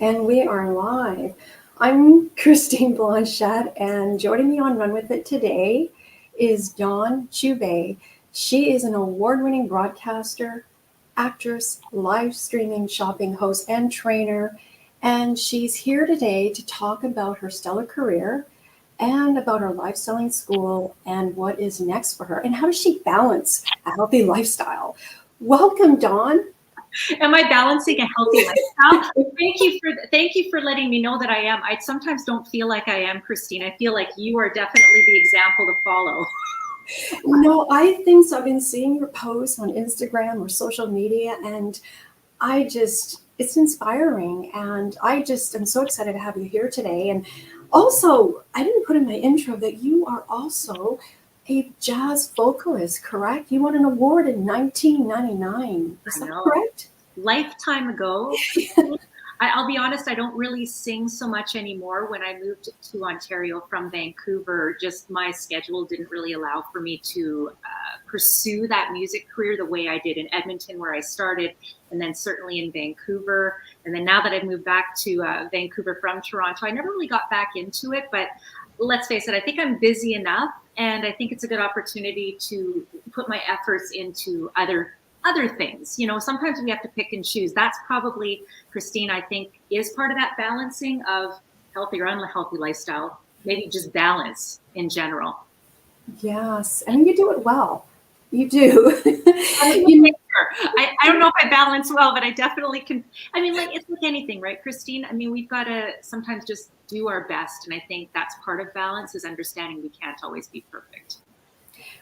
And we are live. I'm Christine Blanchette, and joining me on Run With It today is Dawn Chubai. She is an award-winning broadcaster, actress, live streaming shopping host, and trainer. And she's here today to talk about her stellar career and about her live selling school and what is next for her and how does she balance a healthy lifestyle. Welcome, Dawn. Am I balancing a healthy lifestyle? Thank you for letting me know that I am. I sometimes don't feel like I am, Christine. I feel like you are definitely the example to follow. No, I think so. I've been seeing your posts on Instagram or social media, and it's inspiring. And I'm so excited to have you here today. And also, I didn't put in my intro that you are also a jazz vocalist, correct? You won an award in 1999. Is that correct? Lifetime ago. I'll be honest, I don't really sing so much anymore. When I moved to Ontario from Vancouver, just my schedule didn't really allow for me to pursue that music career the way I did in Edmonton, where I started, and then certainly in Vancouver. And then now that I've moved back to Vancouver from Toronto, I never really got back into it. But let's face it, I think I'm busy enough, and I think it's a good opportunity to put my efforts into other things. You know, sometimes we have to pick and choose. That's probably, Christine, I think, is part of that balancing of healthy or unhealthy lifestyle, maybe just balance in general. Yes, and you do it well. You do. I don't know if I balance well, but I definitely can. I mean, like, it's like anything, right, Christine? I mean, we've got to sometimes just do our best. And I think that's part of balance, is understanding we can't always be perfect.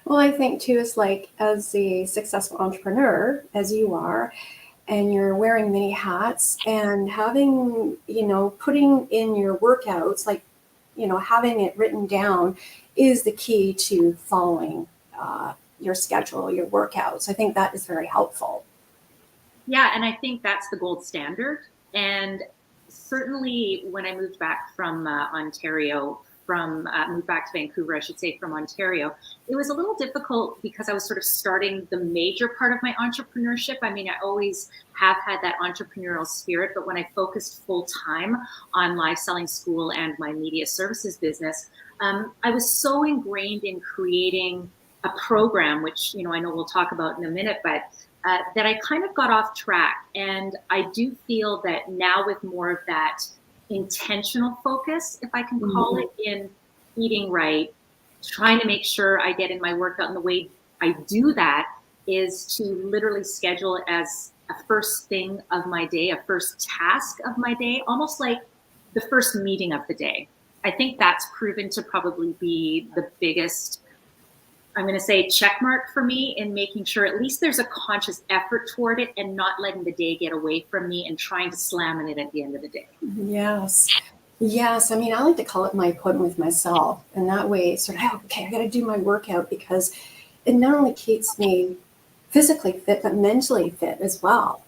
Well, I think too, is like, as a successful entrepreneur, as you are, and you're wearing many hats and having, putting in your workouts, like, having it written down is the key to following your schedule, your workouts. I think that is very helpful. Yeah, and I think that's the gold standard. And certainly when I moved back from Ontario, moved back to Vancouver, I should say, from Ontario, it was a little difficult because I was sort of starting the major part of my entrepreneurship. I mean, I always have had that entrepreneurial spirit, but when I focused full time on live selling school and my media services business, I was so ingrained in creating a program, which, I know we'll talk about in a minute, but that I kind of got off track. And I do feel that now, with more of that intentional focus, if I can call it, in eating right, trying to make sure I get in my workout. And the way I do that is to literally schedule it as a first thing of my day, a first task of my day, almost like the first meeting of the day. I think that's proven to probably be the biggest, I'm going to say, check mark for me in making sure at least there's a conscious effort toward it and not letting the day get away from me and trying to slam in it at the end of the day. Yes. Yes. I mean, I like to call it my appointment with myself. And that way it's sort of, okay, I got to do my workout, because it not only keeps me physically fit, but mentally fit as well.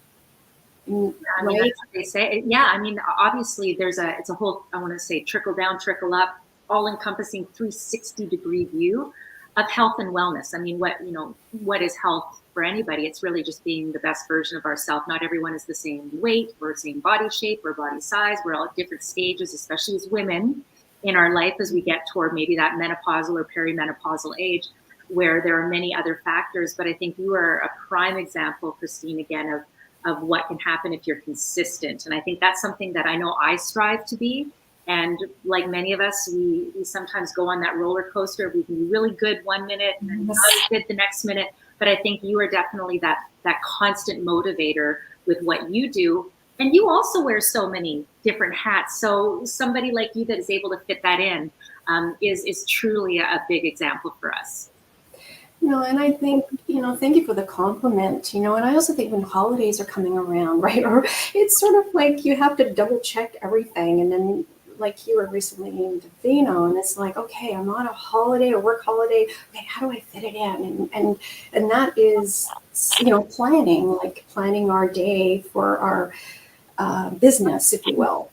Yeah, I mean, that's what they say. Yeah, I mean, obviously it's a whole, I want to say, trickle down, trickle up, all encompassing 360-degree view of health and wellness. I mean, what is health for anybody? It's really just being the best version of ourselves. Not everyone is the same weight or same body shape or body size. We're all at different stages, especially as women in our life, as we get toward maybe that menopausal or perimenopausal age, where there are many other factors. But I think you are a prime example, Christine, again, of what can happen if you're consistent. And I think that's something that I know I strive to be. And like many of us, we sometimes go on that roller coaster. We can be really good one minute and then not as good the next minute. But I think you are definitely that constant motivator with what you do. And you also wear so many different hats. So somebody like you that is able to fit that in is truly a big example for us. And I think, thank you for the compliment, and I also think when holidays are coming around, right, or it's sort of like you have to double check everything. And then, like, you were recently named Athena, and it's like, okay, I'm on a holiday, a work holiday. Okay, how do I fit it in? And that is, planning our day for our business, if you will.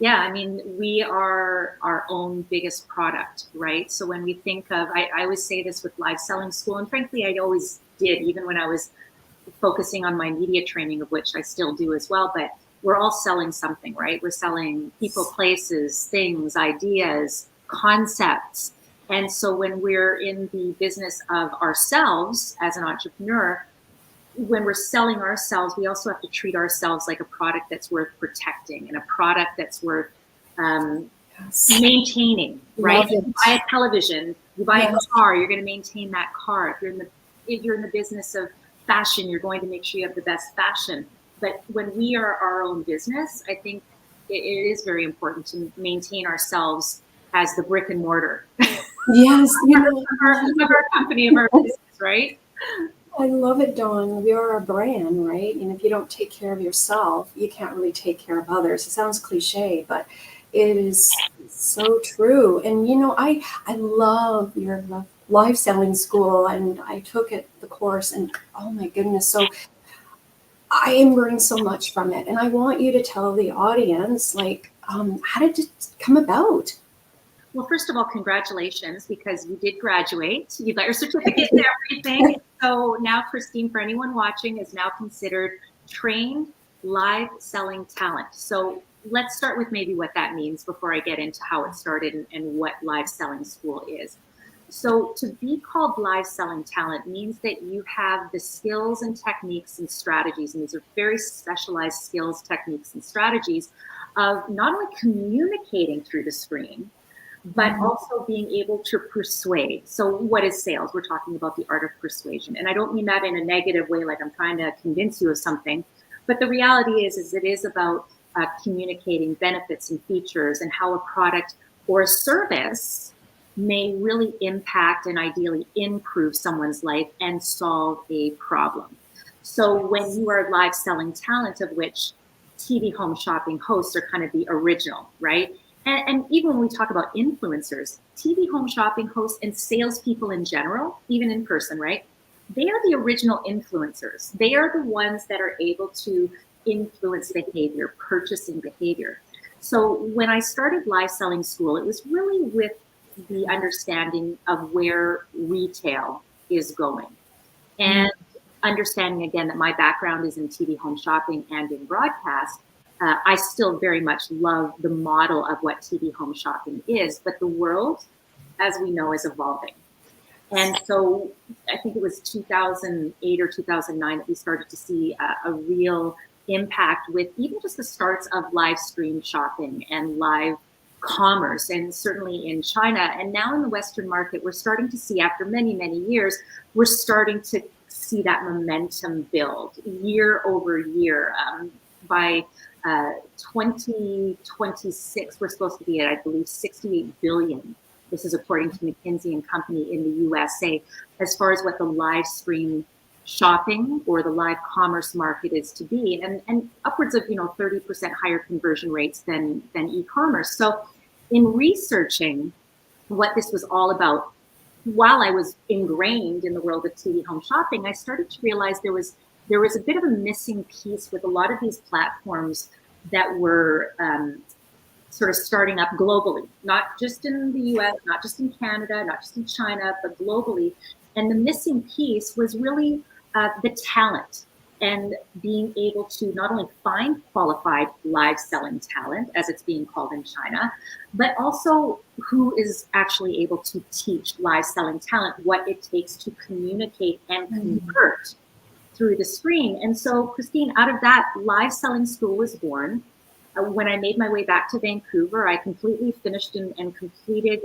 Yeah, I mean, we are our own biggest product, right? So when we think of, I always say this with live selling school, and frankly, I always did, even when I was focusing on my media training, of which I still do as well. But we're all selling something, right? We're selling people, places, things, ideas, concepts. And so when we're in the business of ourselves as an entrepreneur, when we're selling ourselves, we also have to treat ourselves like a product that's worth protecting and a product that's worth Yes. maintaining, right? Love it. You buy a television, you buy Yes. a car, you're going to maintain that car. If you're in the business of fashion, you're going to make sure you have the best fashion. But when we are our own business, I think it is very important to maintain ourselves as the brick and mortar Yes, of our company, of our business, right? I love it, Dawn. We are a brand, right? And if you don't take care of yourself, you can't really take care of others. It sounds cliche, but it is so true. And I love your live selling school, and I took it the course, and oh my goodness, so I am learning so much from it. And I want you to tell the audience, like, how did it come about? Well, first of all, congratulations, because you did graduate. You got your certificate and everything. So now Christine, for anyone watching, is now considered trained live selling talent. So let's start with maybe what that means before I get into how it started and what live selling school is. So to be called live selling talent means that you have the skills and techniques and strategies, and these are very specialized skills, techniques, and strategies of not only communicating through the screen, but also being able to persuade. So what is sales? We're talking about the art of persuasion. And I don't mean that in a negative way, like I'm trying to convince you of something, but the reality is it is about communicating benefits and features and how a product or a service may really impact and ideally improve someone's life and solve a problem. So when you are live selling talent, of which TV home shopping hosts are kind of the original, right? And even when we talk about influencers, TV home shopping hosts and salespeople in general, even in person, right? They are the original influencers. They are the ones that are able to influence behavior, purchasing behavior. So when I started live selling school, it was really with the understanding of where retail is going. And understanding again that my background is in TV home shopping and in broadcast, I still very much love the model of what TV home shopping is, but the world, as we know, is evolving. And so I think it was 2008 or 2009 that we started to see a real impact with even just the starts of live stream shopping and live commerce, and certainly in China. And now in the Western market, we're starting to see, after many, many years, we're starting to see that momentum build year over year. By 2026, we're supposed to be at, I believe, 68 billion. This is according to McKinsey and Company in the USA, as far as what the live stream shopping or the live commerce market is to be, and upwards of 30% higher conversion rates than e-commerce. So in researching what this was all about, while I was ingrained in the world of TV home shopping, I started to realize there was a bit of a missing piece with a lot of these platforms that were sort of starting up globally, not just in the US, not just in Canada, not just in China, but globally. And the missing piece was really the talent, and being able to not only find qualified live selling talent, as it's being called in China, but also who is actually able to teach live selling talent what it takes to communicate and convert through the screen. And so, Christine, out of that, live selling school was born. When I made my way back to Vancouver, I completely finished and completed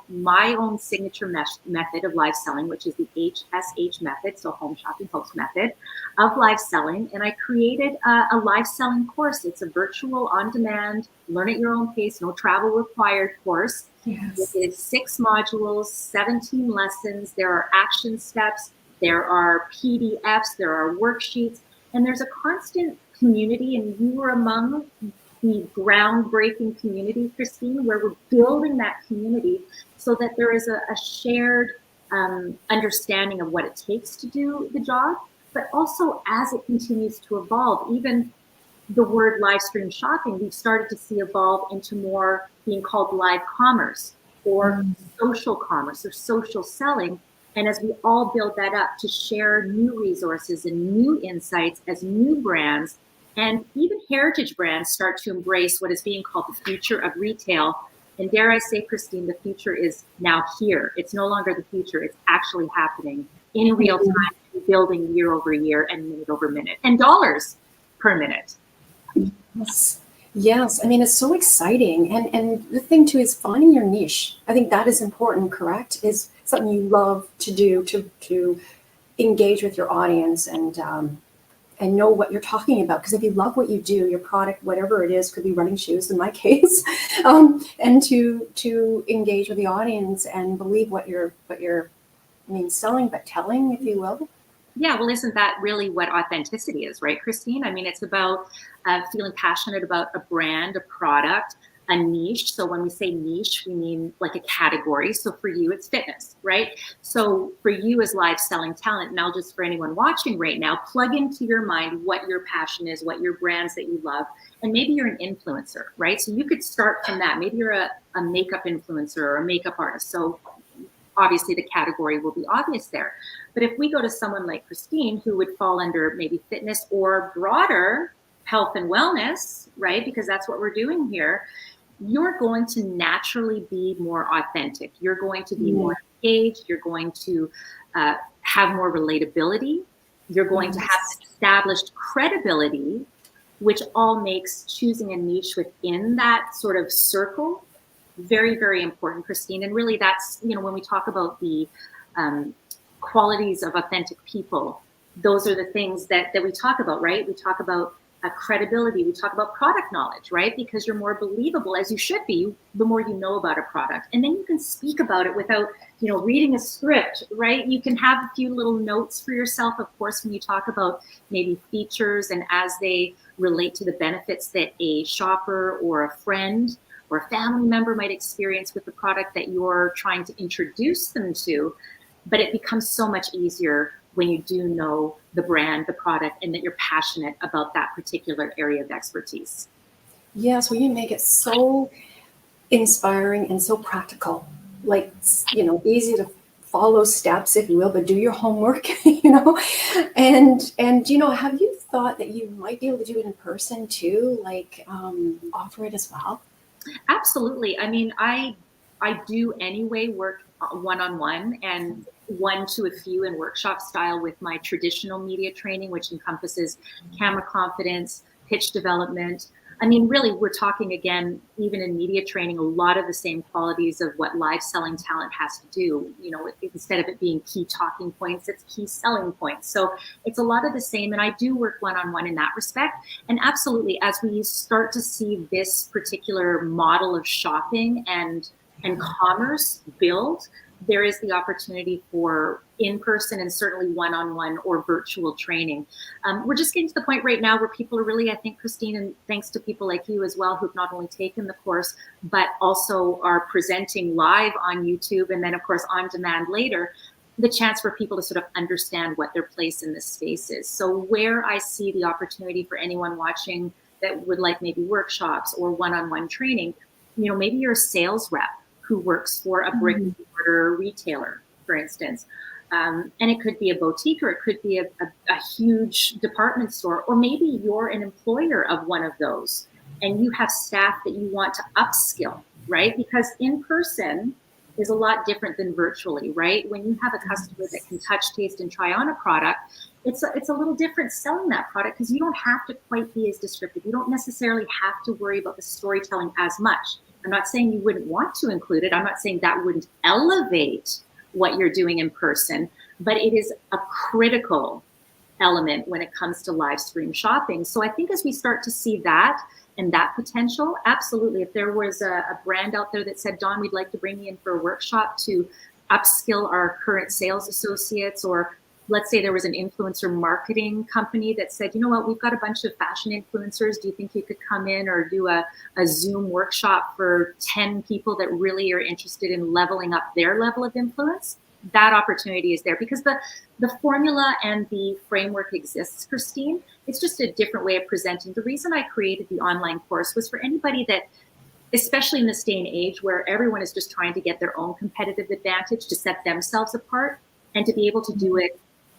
my own signature method of live selling, which is the HSH method, so home shopping host method of live selling. And I created a live selling course. It's a virtual, on-demand, learn at your own pace, no travel required course. Yes. It is 6 modules, 17 lessons. There are action steps. There are PDFs. There are worksheets. And there's a constant community, and you were among the groundbreaking community, Christine, where we're building that community so that there is a shared understanding of what it takes to do the job, but also as it continues to evolve, even the word live stream shopping, we've started to see evolve into more being called live commerce or social commerce or social selling. And as we all build that up to share new resources and new insights as new brands, and even heritage brands start to embrace what is being called the future of retail. And dare I say, Christine, the future is now here. It's no longer the future. It's actually happening in real time, building year over year and minute over minute and dollars per minute. Yes. Yes. I mean, it's so exciting. And the thing too is finding your niche. I think that is important, correct? Is something you love to do to engage with your audience and know what you're talking about. Because if you love what you do, your product, whatever it is, could be running shoes in my case, and to engage with the audience and believe what you're I mean, selling, but telling, if you will. Yeah, well, isn't that really what authenticity is, right, Christine? I mean, it's about feeling passionate about a brand, a product, a niche. So when we say niche, we mean like a category. So for you, it's fitness, right? So for you as live selling talent, now just for anyone watching right now, plug into your mind what your passion is, what your brands that you love. And maybe you're an influencer, right? So you could start from that. Maybe you're a makeup influencer or a makeup artist. So obviously the category will be obvious there. But if we go to someone like Christine, who would fall under maybe fitness or broader health and wellness, right? Because that's what we're doing here. You're going to naturally be more authentic. You're going to be more engaged. You're going to have more relatability. You're going to have established credibility, which all makes choosing a niche within that sort of circle very, very important, Christine. And really that's, you know, when we talk about the qualities of authentic people, those are the things that we talk about, right? We talk about credibility. We talk about product knowledge, right? Because you're more believable, as you should be, the more you know about a product. And then you can speak about it without, you know, reading a script, right? You can have a few little notes for yourself, of course, when you talk about maybe features and as they relate to the benefits that a shopper or a friend or a family member might experience with the product that you're trying to introduce them to. But it becomes so much easier when you do know the brand, the product, and that you're passionate about that particular area of expertise. Yes, well, you make it so inspiring and so practical, like, you know, easy to follow steps, if you will, but do your homework, you know, and, you know, have you thought that you might be able to do it in person too, like offer it as well? Absolutely. I mean, I do anyway work one-on-one and one to a few in workshop style with my traditional media training, which encompasses camera confidence, pitch development. I mean, really, we're talking again, even in media training, a lot of the same qualities of what live selling talent has to do. You know, instead of it being key talking points, it's key selling points. So it's a lot of the same. And I do work one-on-one in that respect. And absolutely, as we start to see this particular model of shopping and commerce build, there is the opportunity for in-person and certainly one-on-one or virtual training. We're just getting to the point right now where people are really, I think, Christine, and thanks to people like you as well, who've not only taken the course, but also are presenting live on YouTube and then, of course, on demand later, the chance for people to sort of understand what their place in this space is. So where I see the opportunity for anyone watching that would like maybe workshops or one-on-one training, you know, maybe you're a sales rep who works for a brick and mortar retailer, for instance. And it could be a boutique or it could be a huge department store, or maybe you're an employer of one of those and you have staff that you want to upskill, right? Because in person is a lot different than virtually, right? When you have a customer that can touch, taste, and try on a product, it's a little different selling that product because you don't have to quite be as descriptive. You don't necessarily have to worry about the storytelling as much. I'm not saying you wouldn't want to include it. I'm not saying that wouldn't elevate what you're doing in person, but it is a critical element when it comes to live stream shopping. So I think as we start to see that and that potential, absolutely. If there was a brand out there that said, Dawn, we'd like to bring you in for a workshop to upskill our current sales associates, or let's say there was an influencer marketing company that said, you know what, we've got a bunch of fashion influencers. Do you think you could come in or do a Zoom workshop for 10 people that really are interested in leveling up their level of influence? That opportunity is there because the formula and the framework exists, Christine. It's just a different way of presenting. The reason I created the online course was for anybody that, especially in this day and age where everyone is just trying to get their own competitive advantage to set themselves apart, and to be able to do it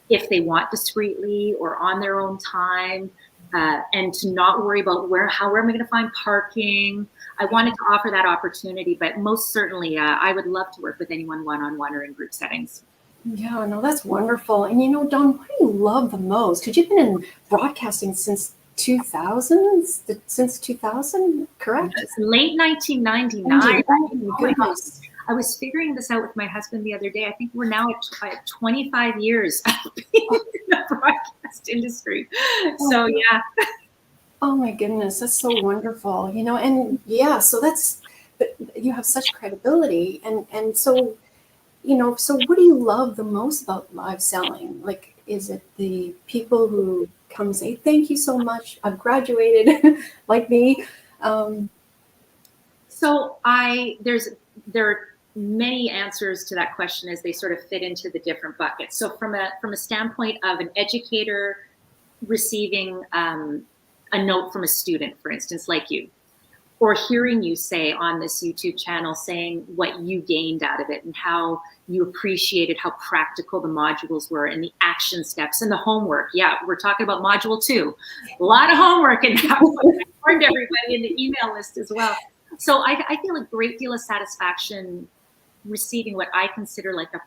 if they want discreetly or on their own time, and to not worry about where am I going to find parking. I wanted to offer that opportunity, but most certainly I would love to work with anyone one-on-one or in group settings. Yeah, no, that's wonderful. And you know, Dawn, what do you love the most? Because you've been in broadcasting since 2000s, since 2000, correct? It's late 1999. Oh my goodness. I was figuring this out with my husband the other day. I think we're now at 25 years of being in the broadcast industry. So yeah. Oh my goodness, that's so wonderful. You know, and yeah, so but you have such credibility, and so, you know, so what do you love the most about live selling? Like, is it the people who come say, "Thank you so much, I've graduated," like me? Um, So there are many answers to that question as they sort of fit into the different buckets. So from a standpoint of an educator receiving a note from a student, for instance, like you, or hearing you say on this YouTube channel, saying what you gained out of it and how you appreciated how practical the modules were and the action steps and the homework. Yeah, we're talking about module 2. A lot of homework, and that's what I warned everybody in the email list as well. So I feel a great deal of satisfaction receiving what I consider like a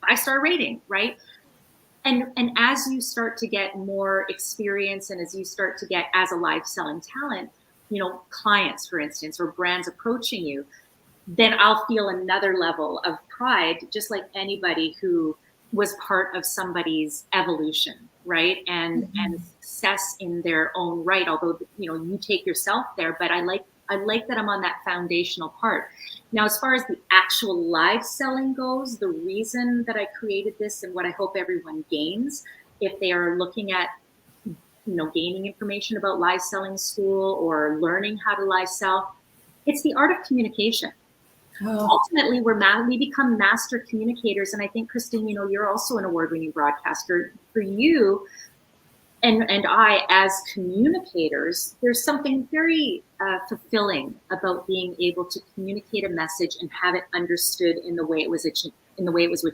5-star rating, right? And as you start to get more experience, and as you start to get as a live selling talent, you know, clients, for instance, or brands approaching you, then I'll feel another level of pride, just like anybody who was part of somebody's evolution, right? And success in their own right. Although, you know, you take yourself there, but I like that I'm on that foundational part. Now, as far as the actual live selling goes, the reason that I created this and what I hope everyone gains if they are looking at, you know, gaining information about live selling school or learning how to live sell, it's the art of communication. Ultimately, we become master communicators. And I think, Christine, you know, you're also an award-winning broadcaster. For you and I, as communicators, there's something very fulfilling about being able to communicate a message and have it understood in the way it was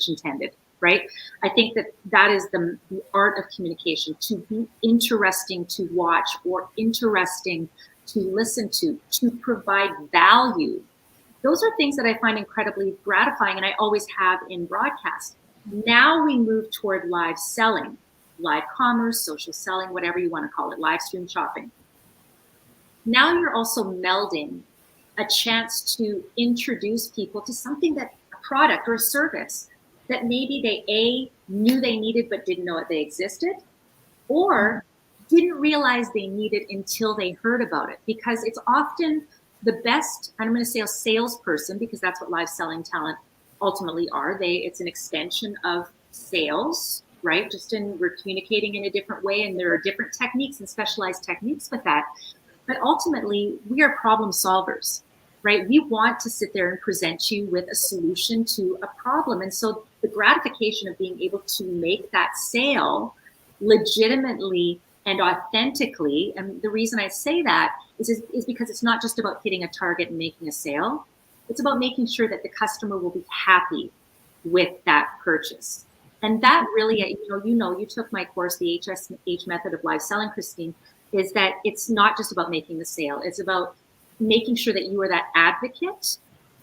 intended. Right? I think that is the art of communication, to be interesting to watch or interesting to listen to provide value. Those are things that I find incredibly gratifying, and I always have in broadcast. Now we move toward live selling, live commerce, social selling, whatever you want to call it, live stream shopping. Now you're also melding a chance to introduce people to something that a product or a service that maybe they knew they needed but didn't know they existed, or didn't realize they needed until they heard about it. Because it's often the best, I'm going to say a salesperson, because that's what live selling talent ultimately are. It's an extension of sales, right? We're communicating in a different way, and there are different techniques and specialized techniques with that. But ultimately, we are problem solvers, right? We want to sit there and present you with a solution to a problem. And so the gratification of being able to make that sale legitimately and authentically, and the reason I say that is because it's not just about hitting a target and making a sale. It's about making sure that the customer will be happy with that purchase. And that really, you took my course, the HSH method of live selling, Christine, is that it's not just about making the sale. It's about making sure that you are that advocate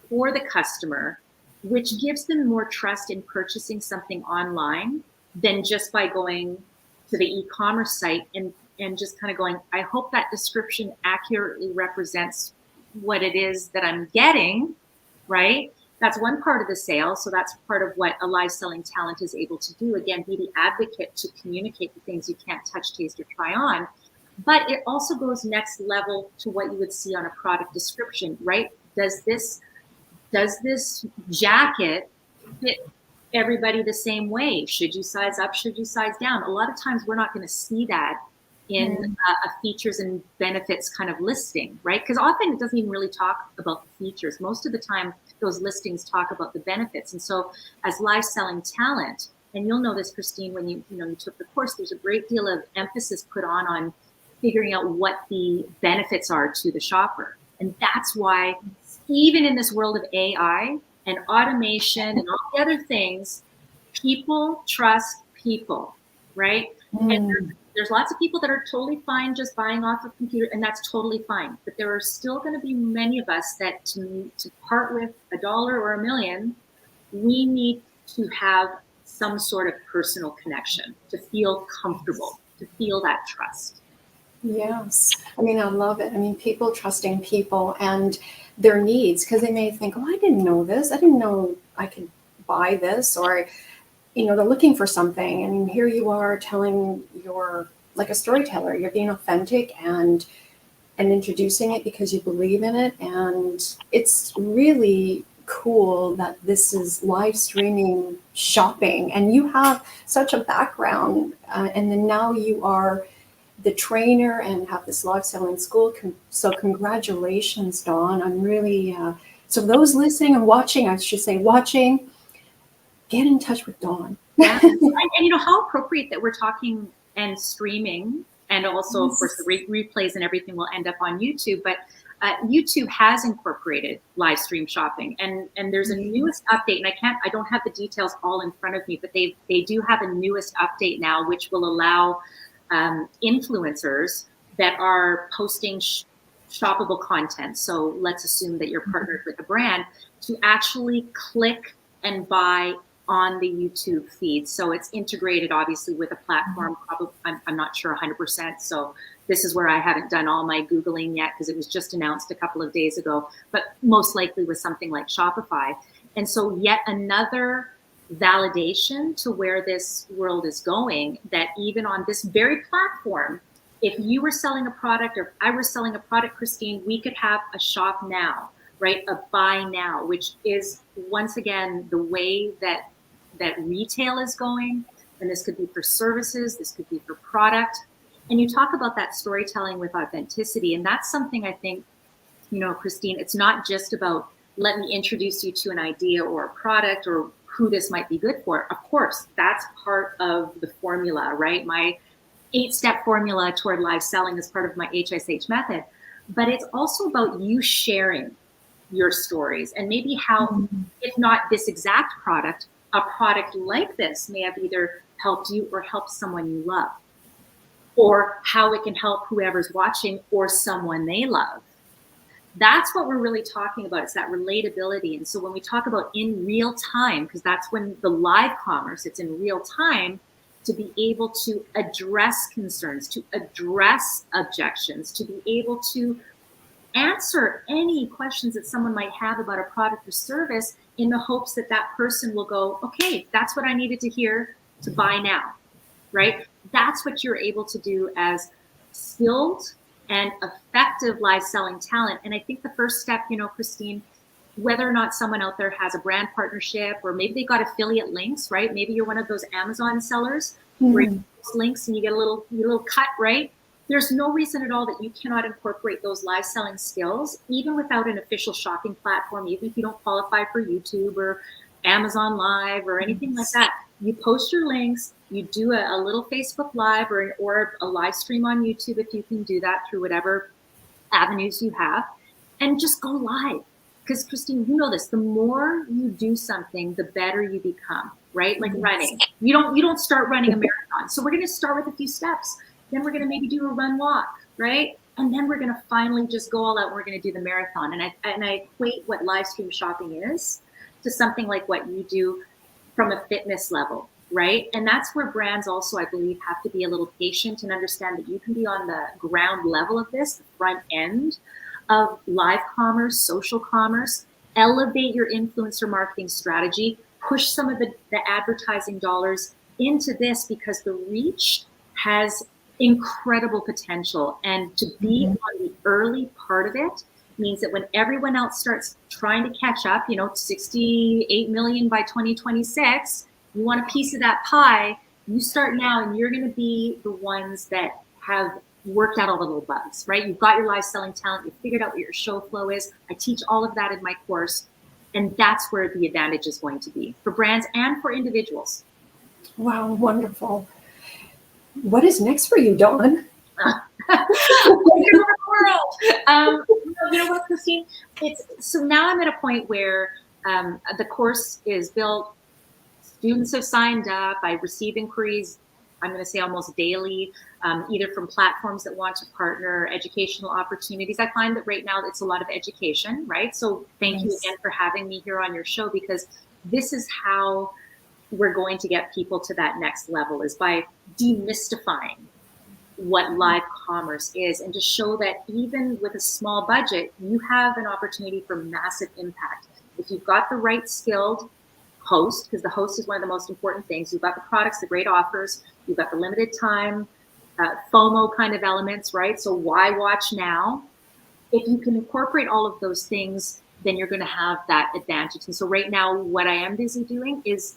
for the customer, which gives them more trust in purchasing something online than just by going to the e-commerce site and just kind of going, I hope that description accurately represents what it is that I'm getting, right? That's one part of the sale. So that's part of what a live selling talent is able to do. Again, be the advocate to communicate the things you can't touch, taste, or try on. But it also goes next level to what you would see on a product description, right? Does this jacket fit everybody the same way? Should you size up? Should you size down? A lot of times we're not going to see that in a features and benefits kind of listing, right? Because often it doesn't even really talk about the features. Most of the time, those listings talk about the benefits. And so as live selling talent, and you'll know this, Christine, when you took the course, there's a great deal of emphasis put on figuring out what the benefits are to the shopper. And that's why even in this world of AI and automation and all the other things, people trust people, right? And There's lots of people that are totally fine just buying off of computer, and that's totally fine. But there are still going to be many of us that to part with $1 or $1 million, we need to have some sort of personal connection to feel comfortable, to feel that trust. Yes. I mean, I love it. I mean, people trusting people and their needs, because they may think, oh, I didn't know this. I didn't know I could buy this, or, they're looking for something. And here you are telling your, like a storyteller, you're being authentic and introducing it because you believe in it. And it's really cool that this is live streaming shopping, and you have such a background, and then now you are the trainer and have this live selling school. So congratulations, Dawn. I'm really, so those listening and watching, I should say watching, get in touch with Dawn. Yeah. And how appropriate that we're talking and streaming, and also, of course, the replays and everything will end up on YouTube. But YouTube has incorporated live stream shopping, and there's a newest update, and I don't have the details all in front of me, but they do have a newest update now, which will allow influencers that are posting shoppable content. So let's assume that you're partnered with a brand, to actually click and buy on the YouTube feed. So it's integrated obviously with a platform. Probably, I'm not sure 100%. So this is where I haven't done all my Googling yet, because it was just announced a couple of days ago, but most likely with something like Shopify. And so yet another validation to where this world is going, that even on this very platform, if you were selling a product, or if I were selling a product, Christine, we could have a shop now, right? A buy now, which is once again the way that retail is going. And this could be for services, this could be for product. And you talk about that storytelling with authenticity. And that's something I think, Christine, it's not just about, let me introduce you to an idea or a product or who this might be good for. Of course, that's part of the formula, right? My 8-step formula toward live selling is part of my HSH method. But it's also about you sharing your stories, and maybe how, if not this exact product, a product like this may have either helped you or helped someone you love, or how it can help whoever's watching or someone they love. That's what we're really talking about. It's that relatability. And so when we talk about in real time, because that's when the live commerce, it's in real time, to be able to address concerns, to address objections, to be able to answer any questions that someone might have about a product or service, in the hopes that that person will go, okay, that's what I needed to hear to buy now, right? That's what you're able to do as skilled and effective live selling talent. And I think the first step, Christine, whether or not someone out there has a brand partnership, or maybe they got affiliate links, right? Maybe you're one of those Amazon sellers where you post links and you get a little cut, right? There's no reason at all that you cannot incorporate those live selling skills, even without an official shopping platform, even if you don't qualify for YouTube or Amazon Live or anything like that. You post your links, you do a little Facebook Live or a live stream on YouTube, if you can do that through whatever avenues you have, and just go live. Because Christine, you know this, the more you do something, the better you become, right? Like running. You don't start running a marathon. So we're going to start with a few steps. Then we're going to maybe do a run walk, right? And then we're going to finally just go all out and we're going to do the marathon. And I equate what live stream shopping is to something like what you do from a fitness level, right? And that's where brands also, I believe, have to be a little patient and understand that you can be on the ground level of this, the front end of live commerce, social commerce, elevate your influencer marketing strategy, push some of the advertising dollars into this, because the reach has incredible potential. And to be on the early part of it means that when everyone else starts trying to catch up, 68 million by 2026, you want a piece of that pie, you start now, and you're going to be the ones that have worked out all the little bugs, right? You've got your live selling talent, you've figured out what your show flow is. I teach all of that in my course. And that's where the advantage is going to be for brands and for individuals. Wow, wonderful. What is next for you, Dawn? World. You know what, Christine? So now I'm at a point where the course is built. Students have signed up. I receive inquiries I'm going to say almost daily, either from platforms that want to partner, educational opportunities. I find that right now it's a lot of education, right? So thank you again for having me here on your show, because this is how we're going to get people to that next level, is by demystifying what live commerce is, and to show that even with a small budget, you have an opportunity for massive impact. If you've got the right skilled host, because the host is one of the most important things, you've got the products, the great offers, you've got the limited time, FOMO kind of elements, right? So why watch now? If you can incorporate all of those things, then you're going to have that advantage. And so right now, what I am busy doing is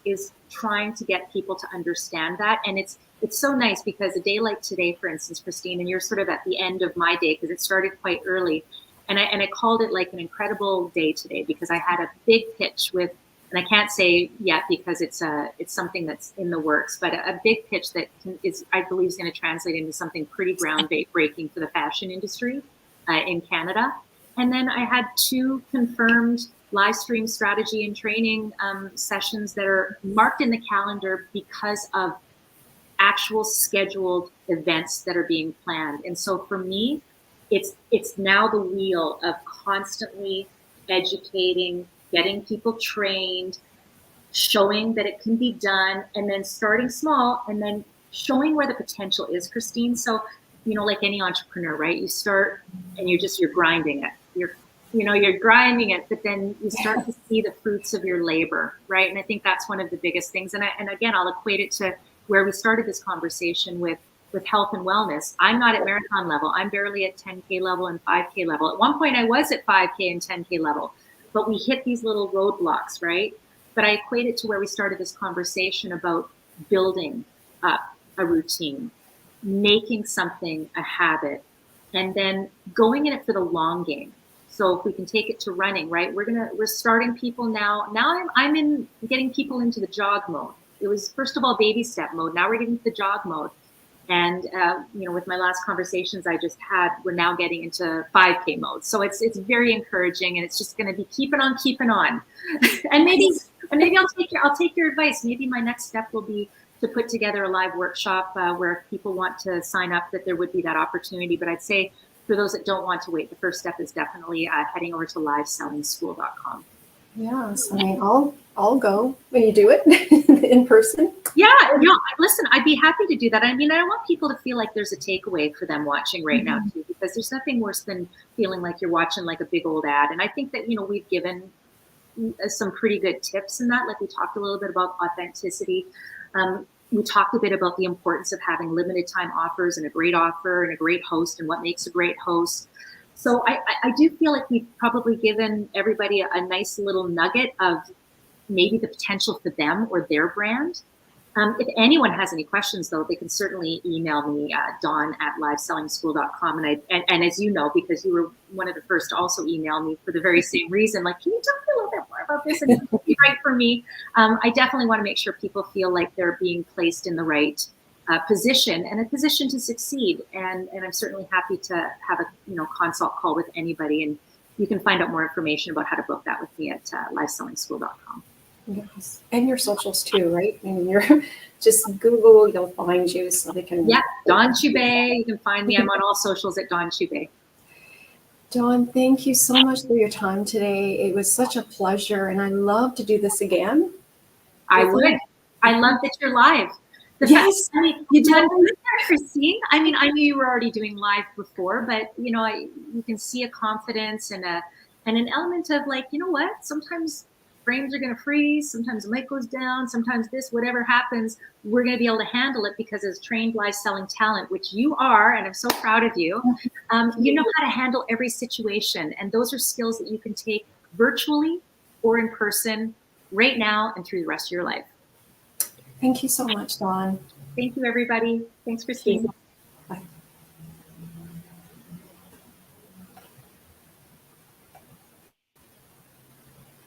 trying to get people to understand that. And it's so nice, because a day like today, for instance, Christine, and you're sort of at the end of my day, because it started quite early, and I called it like an incredible day today, because I had a big pitch with, and I can't say yet because it's something that's in the works, but a big pitch that is, I believe, is going to translate into something pretty groundbreaking for the fashion industry in Canada. And then I had 2 confirmed live stream strategy and training sessions that are marked in the calendar because of actual scheduled events that are being planned. And so for me, it's now the wheel of constantly educating, getting people trained, showing that it can be done, and then starting small, and then showing where the potential is, Christine. So, like any entrepreneur, right? You start and you're grinding it. You're grinding it, but then you start to see the fruits of your labor, right? And I think that's one of the biggest things. And again, I'll equate it to where we started this conversation with health and wellness. I'm not at marathon level. I'm barely at 10K level and 5K level. At one point I was at 5K and 10K level, but we hit these little roadblocks, right? But I equate it to where we started this conversation about building up a routine, making something a habit, and then going in it for the long game. So if we can take it to running, right? We're starting people now. Now I'm in getting people into the jog mode. It was first of all baby step mode. Now we're getting to the jog mode. And with my last conversations I just had, we're now getting into 5K mode. So it's very encouraging, and it's just going to be keeping on. and maybe I'll take your advice. Maybe my next step will be to put together a live workshop where if people want to sign up, that there would be that opportunity. But I'd say for those that don't want to wait, the first step is definitely heading over to livesellingschool.com. Yes, I mean, I'll go when you do it in person. Yeah, listen, I'd be happy to do that. I mean, I want people to feel like there's a takeaway for them watching right now too, because there's nothing worse than feeling like you're watching like a big old ad. And I think that, we've given some pretty good tips in that. Like we talked a little bit about authenticity. We talked a bit about the importance of having limited time offers and a great offer and a great host and what makes a great host. So I do feel like we've probably given everybody a nice little nugget of maybe the potential for them or their brand. If anyone has any questions, though, they can certainly email me, dawn@livesellingschool.com. And as you know, because you were one of the first to also email me for the very same reason, like, can you talk a little bit more about this? And it'll be right for me. I definitely want to make sure people feel like they're being placed in the right position and a position to succeed. And I'm certainly happy to have a consult call with anybody. And you can find out more information about how to book that with me at livesellingschool.com. Yes, and your socials too, right? I mean, you're just Google, you'll find you, so they can. Yeah, Dawn Chubai. You can find me. I'm on all socials at Dawn Chubai. Dawn, thank you so much for your time today. It was such a pleasure, and I love to do this again. I would. I love that you're live. Yes, you did, Christine. I mean, I knew you were already doing live before, but you can see a confidence and an element of like, you know what? Sometimes frames are going to freeze. Sometimes the mic goes down. Sometimes this, whatever happens, we're going to be able to handle it because as trained live selling talent, which you are, and I'm so proud of you, you know how to handle every situation. And those are skills that you can take virtually or in person right now and through the rest of your life. Thank you so much, Dawn. Thank you, everybody. Thanks, Christine.